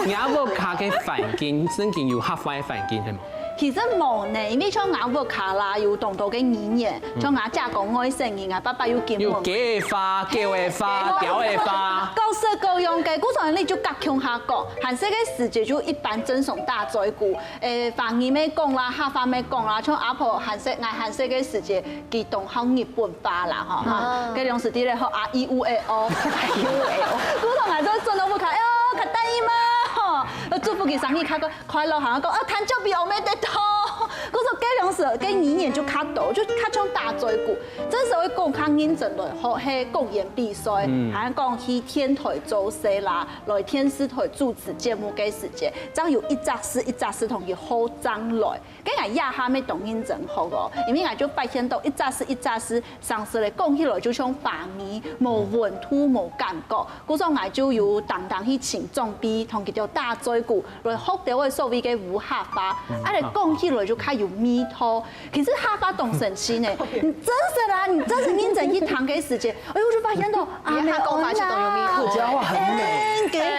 牙母卡嘅反應，真係有合法嘅反應係冇？其實冇呢，因為像牙母卡啦有動到嘅語言，像牙家講愛聲音啊，爸爸有見有雞嘅花、叫嘅花、屌嘅花，各式各樣嘅。古常你就隔腔下講，韓式嘅時節就一般真崇大嘴鼓，方言咩講啦，客話咩講啦，像阿婆韓式嘅時節，佢動學日本話啦，嗬，佢用時啲咧學啊 E U A O， 古常係都真到不卡，喲，卡得意嘛，嗬，祝福佢生日快樂，行講啊，誕生日我咩得到。嗰時計兩時計語言就卡到，就卡像大嘴鼓，真是會講較認真來學係講演比賽，還講去天台做事啦，來電視台主持節目嘅時節，將有一紮事同佢好爭來，跟係亞下咩動認真學個，因為我就發現到一紮事上次嚟講起來就像反義，無溫度無感覺，嗰時我就有當去請裝備同佢叫大嘴鼓來學到我所謂嘅武俠法，啊嚟講起來就較有味道。其實客家懂神奇呢，你真是啦，你真是認真一堂嘅時間，哎呦，我就發現到阿美講法就懂有味道，客家話很美。給客家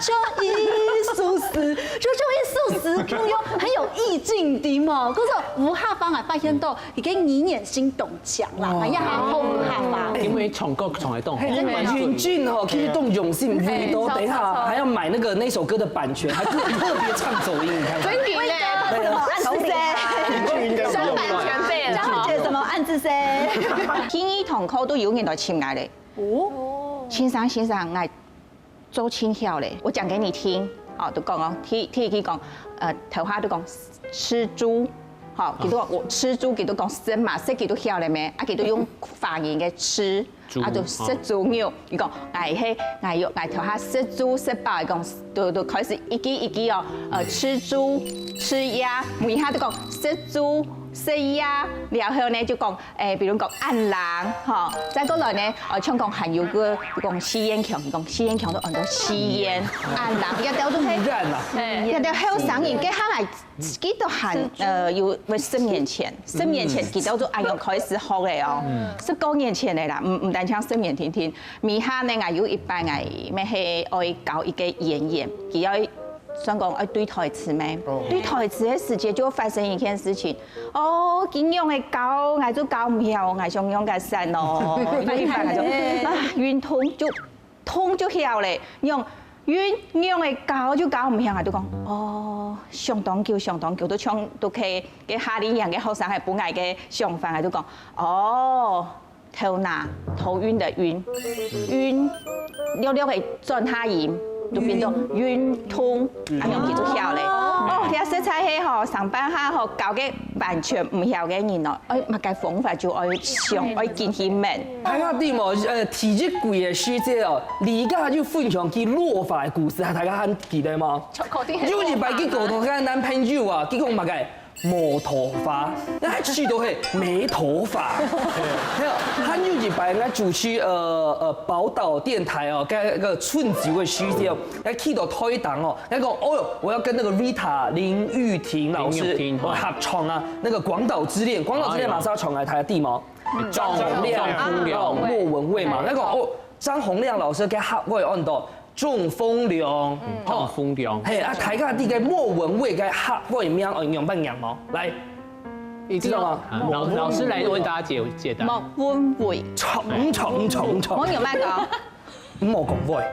就一數詞，就一數詞，就用很有意境的嘛。嗰時武俠方啊發現到已經語言性動強啦，哎呀，好武俠法。因為從歌從來都好。雲俊哦，其實動用心味道，等一下還要買那首歌的版權，還特別唱走音，你看。真嘅咧，暗字聲，雙版權費啦。張學什麼暗字聲？天醫堂口都有人來請我咧。哦，先生，我做青曉咧，我講給你聽。哦，都講哦，聽佢講，頭下都講吃豬。好，佢都話我吃豬，佢都講食嘛，食佢都曉咧咩？啊，佢都用方言嘅吃，啊就食豬肉。佢講嗌頭下食豬食飽，講都開始一句哦，吃豬吃鴨，每下都講食豬。食鴨，然後呢就講比如講按郎，嗬，再過來呢，香港還有個講吸煙強，講吸煙強都按到吸煙，按郎，一條都係，一條後生人，佢下來幾多行有10年前，10年前佢都按用開始學嘅哦，19年前嘅啦，唔單槍10年天，咪下呢我有一班係咩係愛搞一個演員，佢要。想講對台詞咩？對台詞嘅時節就發生一件事情。哦，見用嘅狗，我就搞唔曉，我想用嘅神哦，一般我就冤痛就曉咧，用嘅狗就搞唔曉，我就講哦，上當橋都唱都佢嘅下年人嘅學生係本來嘅想法，我就講哦，頭暈的暈溜係轉下音。就變做冤痛，啊用佢就曉咧。哦，啲色彩係嗬，上班下嗬，搞嘅完全唔曉嘅人咯，物嘅方法就愛上，愛見佢明。睇下啲喎，體育季嘅書姐哦，而家就分享佢落法嘅故事，係大家肯記得嗎？有一擺佢溝通佢男朋友啊，結果物嘅。冇頭髮，那去都係沒頭髮。還有一擺，我主持寶島電台哦，嗰個春節嘅書節，我去到台檔哦，我講哦，我要跟那個 Rita 林玉婷老師合唱啊，那個《廣島之戀》，《廣島之戀》馬上要傳來台地嘛，張洪亮、莫文蔚嘛，我講哦，張洪亮老師嘅合我按到。中風涼，係啊！睇下啲嘅莫文蔚嘅客位名，我用乜嘢冇？來，你知道嗎？老師來為大家解答。莫文蔚，重。我用咩講？莫講蔚。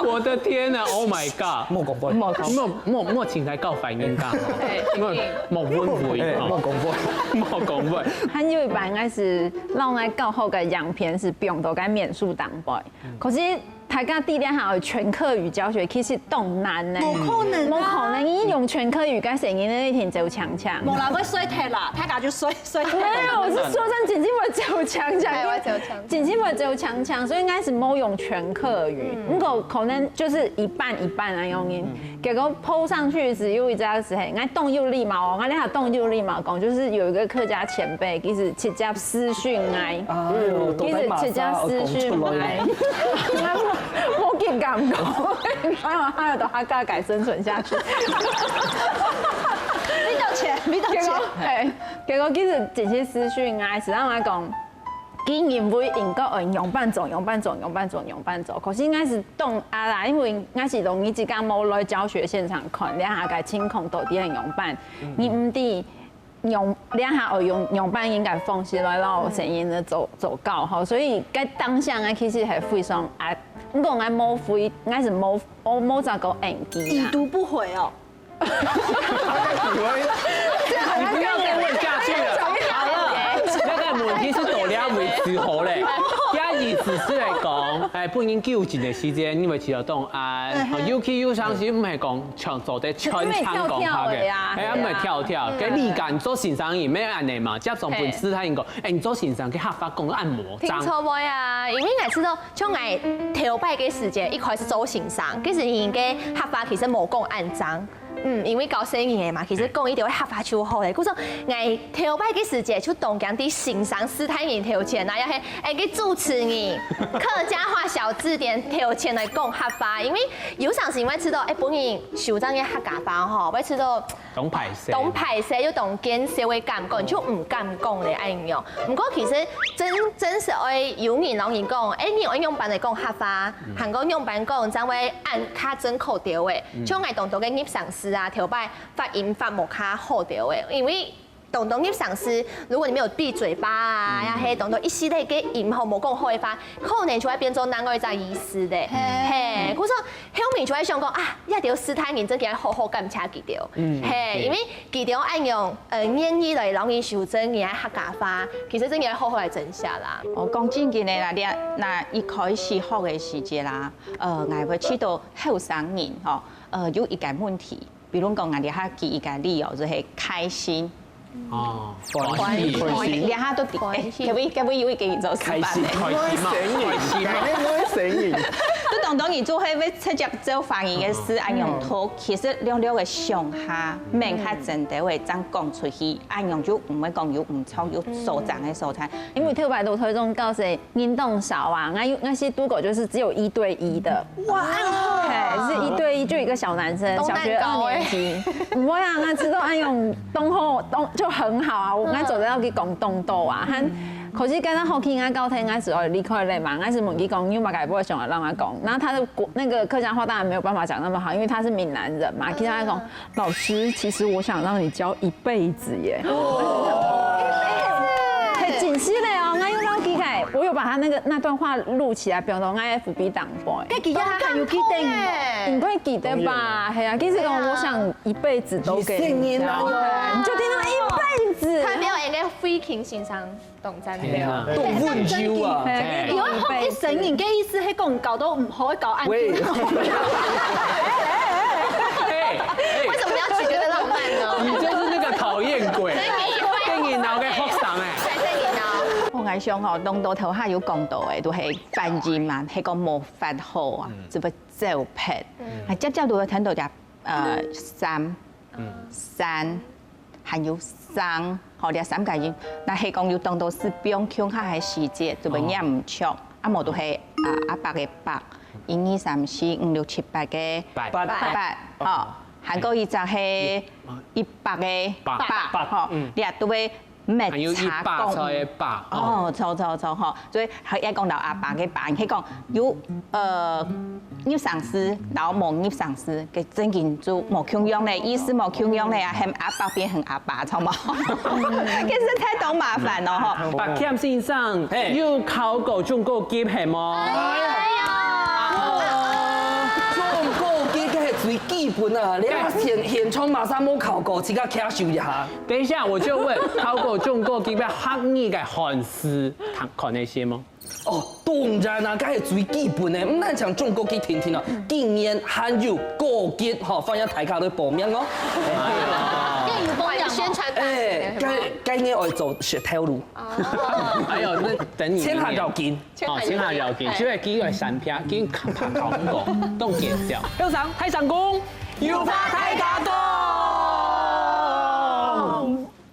我的天啊 ！Oh my god！ 莫講蔚，莫請台教反應㗎，莫文蔚，莫講蔚。還有一班應該是讓我教學嘅樣片是不用到嘅免術當背，可是。大家啲咧係全客語教學，其實都難咧。冇可能，你用全客語嘅聲音咧，一天就強。冇啦，我衰踢啦，大家就衰。沒有，我是說真，真正會就強，真正會就強，所以應該是冇用全客語。如果可能就是一半啊用音，結果 po 上去時有一家是係，我動又禮貌，我呢下動又禮貌講，就是有一個客家前輩，其實直接私訊我，其實直接私訊我。我見感覺，因為他要到他家改生存下去。俾到錢，係，結果其實直接私訊啊，是讓我講，佢认为应该用伴奏，可是应该是动啊啦，因为应该是同伊一间无来教学现场看，两下个情况到底系用伴，你唔得。用两下学用伴应该放起来，然后声音的走高吼，所以该当下呢其实系非常啊，不过我冇非，应该是冇咋个演技已读不回哦。你不要再问下去了。好了，那个问题是到了为止好嘞。遐意思是来讲，本应有一个时间，你会知道动尤其有当时唔系讲唱做在全场讲下嘅，唔系跳，嘅你敢做欣赏员咩安尼嘛？接上本斯坦讲，你做欣赏嘅客法讲按摩。听错未啊？因为我知道，像我头摆嘅时间一开始做欣赏，其实因嘅客法其实冇讲按章。因为搞生意嘅嘛，其实讲一定会合法就好嘅。故说，我头摆嘅时节就动讲啲欣赏斯坦人头前，然后係去主持人客家话小字典头前来讲合法，因为有常时我知道，本人首长嘅客家话吼，我知道懂排泄，就懂见社会感觉，就唔敢讲嚟安样。不过其实真实爱有人老人讲，你用用版嚟讲合法，韩国用版讲，真会按卡真口调嘅，像我动到嘅入上司啊，头摆发音发冇卡好调嘅，因为。懂入上司，如果你没有闭嘴巴啊，呀嘿，懂一系列嘅音后冇讲好嘅话，可能就会变做难外在意思的。嘿，故说后面就会想讲啊，一定要斯坦人真嘅好好监察记掉。嘿，因为记掉按用演义来让人修正嘅客家话，其实真嘅好好来整下啦。讲正经嘅啦，那一开始学嘅时节啦，我会知道后生人吼，有一个问题，比如讲我哋哈记一个理由就是开心。哦，欢喜，两下都可不有一个做开心嘛，成瘾，都当然做迄要直接做发言嘅事，按用拖，其实了嘅上下面较真的会怎讲出去，按用就唔会讲有唔错有所长嘅所在，因为特别多推动告诉运动少啊，那些赌狗就是只有1对1的，哇，是1对1，就一个小男生，小学2年级，唔会啊，知道按用东后就很好啊，我走得到去讲东斗啊，可是跟他后期高听是离开了嘛，是问佢讲，因为不会想让他讲，然后他的那个客家话当然没有办法讲那么好，因为他是闽南人嘛，其他讲老师，其实我想让你教一辈子耶。很紧实的哦，我有把他那段话录起来，表到 FB 档播。跟记得他有记得，应该记得吧？系啊，其实讲我想一辈子都给你，你就听到一辈子。他没有应该 freaking 欣赏动真的，都温州啊！如果學啲成員嘅意思係講搞到唔可以搞安靜。为什么要取得的浪漫呢？你就是那个讨厌鬼，跟你闹嘅學生我愛想吼，當到頭下有講到嘅，都係反應嘛，係講冇發好啊，只不照片，係只只都會聽到隻山，還有生，好啲3個音，那係講要當到是標腔下係時節，就會念唔出，啊冇都係阿伯嘅伯，1、2、3、4、5、6、7、8嘅8，吼，韓國伊就係100嘅8，吼，你啊都會。咩茶講？哦，錯吼，所以佢一講到阿爸嘅爸，佢講有入上司，然後冇入上司嘅真件做冇強樣咧，意思冇強樣咧啊，係阿爸變成阿爸，錯冇？其實太多麻煩咯，嗬。白劍先生，要考過中國級係嗎？最基本啊，你啊現場馬上冇考過，自己卡修一下。等一下，我就問，考過中國級嘅客語嘅漢詩，看那些嗎？哦，當然啦，梗係最基本嘅，唔單像中國級聽啊，經驗、漢語、國級，嗬，放喺大家都報名咯。宣傳該年我做學條路。還有那等你千下條件，千下條件，就係幾個產品，幾拍廣告，都介紹。有上睇成功，要拍睇假多。